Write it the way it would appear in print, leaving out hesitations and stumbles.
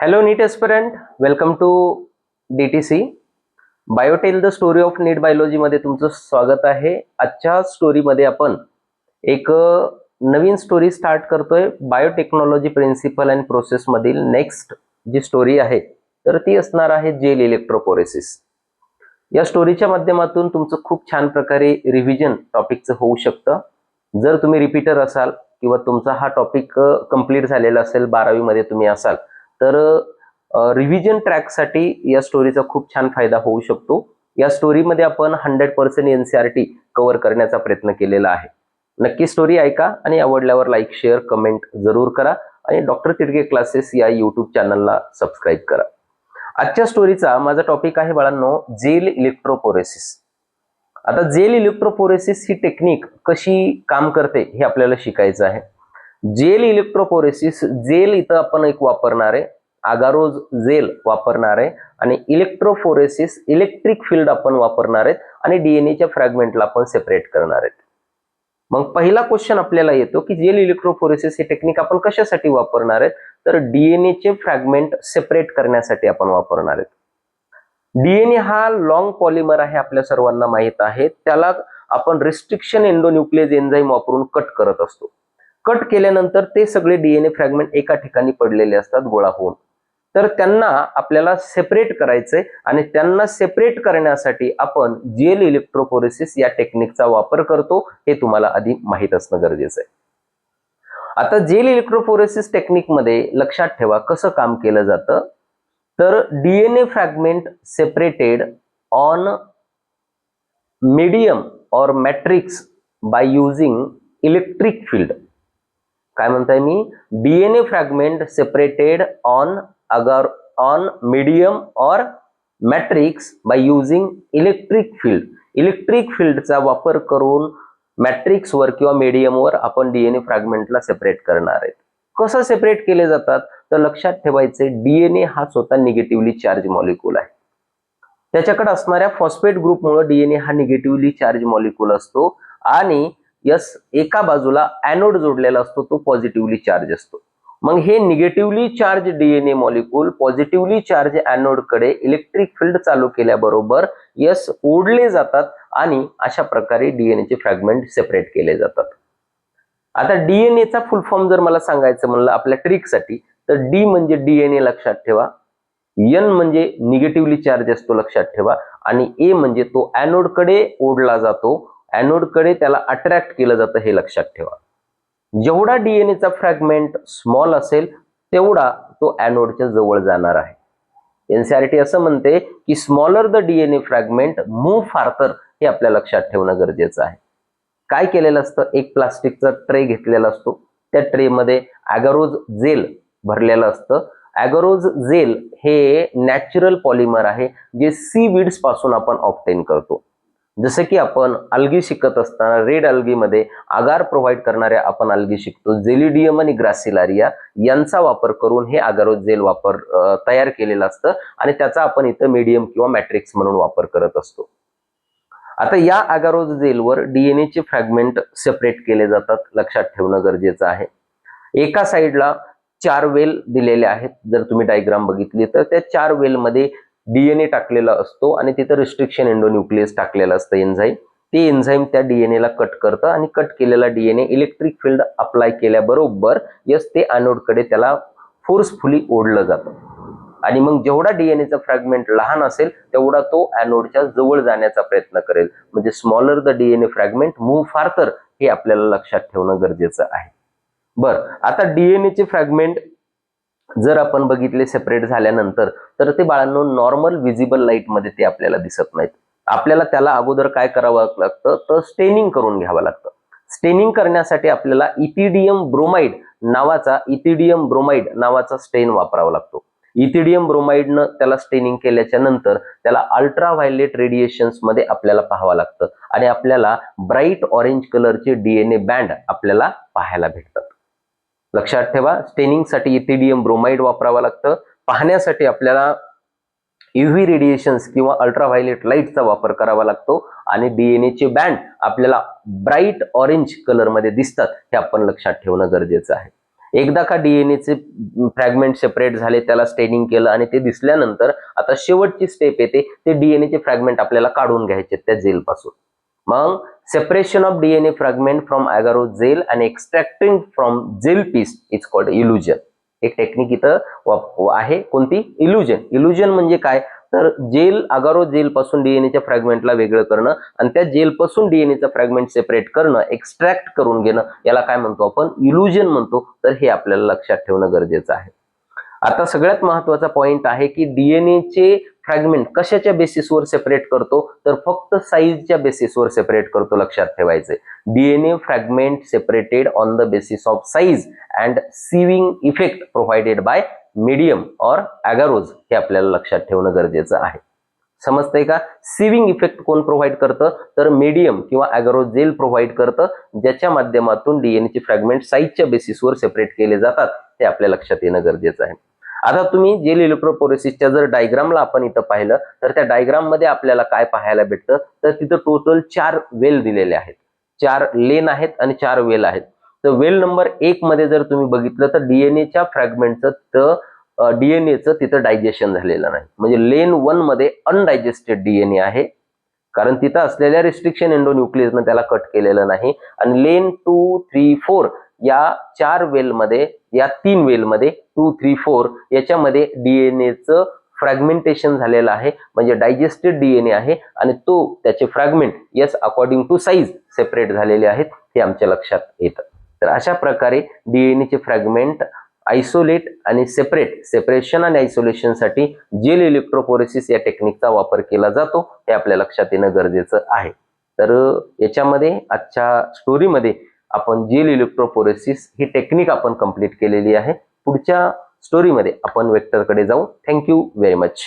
Hello NEET aspirant, welcome to DTC Biotale the story of NEET biology मध्ये तुमचं स्वागत आहे. आजच्या स्टोरीमध्ये आपण एक नवीन स्टोरी स्टार्ट करतोय. बायोटेक्नॉलॉजी प्रिन्सिपल अँड प्रोसेस मधील नेक्स्ट जी स्टोरी आहे तर ती असणार आहे जेल इलेक्ट्रोफोरेसिस. या स्टोरीच्या माध्यमातून तुमचं खूप छान प्रकारे रिव्हिजन टॉपिकचं होऊ शकतं. जर तुम्ही रिपीटर असाल किंवा तुमचा हा टॉपिक कंप्लीट झालेला असेल, 12वी मध्ये तुम्ही असाल तर रिव्हिजन ट्रॅकसाठी या स्टोरीचा खूप छान फायदा होऊ शकतो. या स्टोरीमध्ये आपण 100% NCERT कव्हर करण्याचा प्रयत्न केलेला आहे. नक्की स्टोरी ऐका आणि आवडल्यावर लाईक, शेअर, कमेंट जरूर करा आणि डॉक्टर तिडके क्लासेस या यूट्यूब चॅनलला सबस्क्राईब करा. आजच्या स्टोरीचा माझा टॉपिक आहे बाळांनो, जेल इलेक्ट्रोफोरेसिस. आता जेल इलेक्ट्रोफोरेसिस ही टेक्निक कशी काम करते हे आपल्याला शिकायचं आहे. जेल इलेक्ट्रोफोरेसिस, जेल इथं आपण एक वापरणार आहे, अगारोज जेल वापरणार आहे आणि इलेक्ट्रोफोरेसिस इलेक्ट्रिक फील्ड आपण वापरणार आहेत आणि डीएनएच्या फ्रॅगमेंटला आपण सेपरेट करणार आहेत. मग पहिला क्वेश्चन आपल्याला येतो की जेल इलेक्ट्रोफोरेसिस ही टेक्निक आपण कशासाठी वापरणार आहे, तर डीएनएचे फ्रॅगमेंट सेपरेट करण्यासाठी आपण वापरणार आहेत. डीएनए हा लॉंग पॉलिमर आहे, आपल्या सर्वांना माहित आहे. त्याला आपण रिस्ट्रिक्शन एंडोन्यूक्लियस एन्झाईम वापरून कट करत असतो. कट केल्यानंतर ते सगळे डीएनए फ्रॅगमेंट एका ठिकाणी पडलेले असतात गोळा होऊन, तर त्यांना आपल्याला सेपरेट करायचंय आणि त्यांना सेपरेट करण्यासाठी आपण जेल इलेक्ट्रोफोरेसिस या टेक्निकचा वापर करतो. हे तुम्हाला आधी माहित असणं गरजेचं आहे. आता जेल इलेक्ट्रोफोरेसिस टेक्निक मध्ये लक्षात ठेवा कसं काम केलं जातं. तर DNA fragment separated on medium or matrix by using electric field. काय म्हणताय मी? DNA fragment separated on medium or matrix by using electric field. Electric फील्डचा वापर करून मॅट्रिक्सवर किंवा मीडियमवर आपण डीएनए फ्रॅगमेंटला सेपरेट करणार आहेत. कसं सेपरेट केले जातात तर लक्षात ठेवायचे, डीएनए हा स्वतः निगेटिव्हली चार्ज मॉलिक्यूल आहे. त्याच्याकडे असणाऱ्या फॉस्फेट ग्रुपमुळे डीएनए हा निगेटिव्हली चार्ज मॉलिक्यूल असतो आणि एका बाजूला ॲनोड जोडलेला असतो, तो पॉझिटिव्हली चार्ज असतो. मग हे negatively charge DNA molecule positively charge anode कडे इलेक्ट्रिक फील्ड चालू केल्याबरोबर ओढले जातात आणि अशा प्रकारे डीएनएचे फ्रॅगमेंट सेपरेट केले जातात. आता डीएनएचा फुल फॉर्म जर मला सांगायचं म्हणलं आपल्या ट्रिकसाठी, तर डी म्हणजे डीएनए लक्षात ठेवा, एन म्हणजे निगेटिव्हली चार्ज असतो लक्षात ठेवा आणि ए म्हणजे तो ॲनोड कडे ओढला जातो, ॲनोड कडे त्याला अट्रॅक्ट केलं जातं हे लक्षात ठेवा. जेवढा डीएनएचा फ्रॅगमेंट स्मॉल असेल तेवढा तो ॲनोडच्या जवळ जाणार आहे. NCERT असं म्हणते की smaller the DNA fragment move farther. हे आपल्या लक्षात ठेवणं गरजेचं आहे. काय केलेलं असतं, एक प्लास्टिकचा ट्रे घेतलेला असतो, त्या ट्रे मध्ये ॲगारोज जेल भरलेलं असतं. ॲगारोज जेल हे नॅचरल पॉलिमर आहे जे सीवीड्स पासून आपण ऑब्टेन करतो. जसं की आपण अल्गी शिकत असताना रेड अल्गी मध्ये आगार प्रोव्हाइड करणाऱ्या आपण अल्गी शिकतो, जेलिडियम आणि ग्रासिलारिया यांचा वापर करून हे आगारोज जेल तयार केलेलं असतं आणि त्याचा आपण इथं मीडियम किंवा मॅट्रिक्स म्हणून वापर करत असतो. आता या आगारोज जेलवर डीएनएचे फ्रॅगमेंट सेपरेट केले जातात, लक्षात ठेवणं गरजेचं आहे. एका साईडला 4 वेल दिलेले आहेत, जर तुम्ही डायग्राम बघितली तर त्या 4 वेलमध्ये डीएनए टाकलेला असतो आणि तिथं रिस्ट्रिक्शन एंडोन्यूक्लियस टाकलेलं असतं एन्झाईम. ते एन्झाईम त्या डीएनएला कट करतं आणि कट केलेला डीएनए इलेक्ट्रिक फील्ड अप्लाय केल्याबरोबर ते ॲनोडकडे त्याला फोर्सफुली ओढलं जातं आणि मग जेवढा डीएनएचा फ्रॅगमेंट लहान असेल तेवढा तो ॲनोडच्या जवळ जाण्याचा प्रयत्न करेल. म्हणजे smaller the DNA fragment move farther, हे आपल्याला लक्षात ठेवणं गरजेचं आहे. बरं, आता डीएनएचे फ्रॅगमेंट जर आपण बघितले सेपरेट झाल्यानंतर तर ते बाळांनो नॉर्मल विजिबल लाईट मध्ये ते आपल्याला दिसत नाहीत. आपल्याला त्याला अगोदर काय करावं लागतं, तर स्टेनिंग करून घ्यावं लागतं. स्टेनिंग करण्यासाठी आपल्याला इथिडियम ब्रोमाइड नावाचा स्टेन वापरावा लागतो. इथिडियम ब्रोमाइडनं त्याला स्टेनिंग केल्याच्या नंतर त्याला अल्ट्राव्हायलेट रेडिएशन्स मध्ये आपल्याला पाहावं लागतं आणि आपल्याला ब्राईट ऑरेंज कलरचे डीएनए बँड आपल्याला पाहायला भेटतात. लक्षात ठेवा, स्टेनिंगसाठी इथिडियम ब्रोमाइड वापरावं लागतं. पाहण्यासाठी आपल्याला UV रेडिएशन्स किंवा अल्ट्राव्हायलेट लाईटचा वापर करावा लागतो आणि डीएनएचे बँड आपल्याला ब्राईट ऑरेंज कलर मध्ये दिसतात, हे आपण लक्षात ठेवणं गरजेचं आहे. एकदा का डीएनएचे फ्रॅगमेंट सेपरेट झाले, त्याला स्टेनिंग केलं आणि ते दिसल्यानंतर आता शेवटची स्टेप येते, ते डीएनएचे फ्रॅगमेंट आपल्याला काढून घ्यायचे त्या जेल पासून. मग separation of DNA fragment from agarose gel and extracting from gel piece is called elution. एक टेक्निक इथं आहे, कोणती? इल्युजन. इल्युजन म्हणजे काय? तर अगारो जेल पासून डीएनएच्या फ्रॅगमेंटला वेगळं करणं आणि त्या जेल पासून डीएनएचा फ्रॅगमेंट सेपरेट करणं, एक्स्ट्रॅक्ट करून घेणं, याला काय म्हणतो आपण? इल्युजन म्हणतो. तर हे आपल्याला लक्षात ठेवणं गरजेचं आहे. आता सगळ्यात महत्वाचा पॉइंट आहे की डीएनएचे फ्रॅगमेंट कशाच्या बेसिसवर सेपरेट करतो? तर फक्त साईजच्या बेसिसवर सेपरेट करतो. लक्षात ठेवायचे, DNA fragment separated on the basis of size and sieving effect provided by medium or agarose, हे आपल्याला लक्षात ठेवणं गरजेचं आहे. समजतंय का? सिविंग इफेक्ट कोण प्रोव्हाइड करतं? तर मीडियम किंवा अॅगारो जेल प्रोव्हाइड करतं, ज्याच्या माध्यमातून डीएनएचे फ्रॅगमेंट साईजच्या बेसिसवर सेपरेट केले जातात. ते आपल्या लक्षात येणं गरजेचं आहे. आता तुम्ही जेल इलेक्ट्रोपोरेसिसच्या जर डायग्रामला आपण इथं पाहिलं तर त्या डायग्राम मध्ये आपल्याला काय पाहायला भेटतं? तर तिथं टोटल 4 वेल दिलेले आहेत, 4 लेन आहेत आणि 4 वेल आहेत. तर वेल नंबर 1 मध्ये जर तुम्ही बघितलं तर डीएनएच्या फ्रॅगमेंटचं डीएनएचं तिथं डायजेशन झालेलं नाही, म्हणजे लेन 1 मध्ये अनडायजेस्टेड डीएनए आहे, कारण तिथं असलेल्या रिस्ट्रिक्शन एंडोन्यूक्लियसनं त्याला कट केलेलं नाही. आणि लेन 2, 3, 4 या 4 वेलमध्ये, या 3 वेलमध्ये 2, 3, 4 याच्यामध्ये डीएनएचं फ्रॅगमेंटेशन झालेलं आहे, म्हणजे डायजेस्टेड डीएनए आहे आणि तो त्याचे fragment yes according to size separate झालेले आहेत, हे आमच्या लक्षात येतं. तर अशा प्रकारे डीएनएचे फ्रॅगमेंट आयसोलेट आणि सेपरेशन आणि आयसोलेशनसाठी जेल इलेक्ट्रोपोरेसिस या टेक्निकचा वापर केला जातो, हे आपल्या लक्षात येणं गरजेचं आहे. तर याच्यामध्ये आजच्या स्टोरीमध्ये आपण जेल इलेक्ट्रोपोरेसिस ही टेक्निक आपण कंप्लीट केलेली आहे. पुढच्या स्टोरीमध्ये आपण वेक्टरकडे जाऊ. Thank you very much.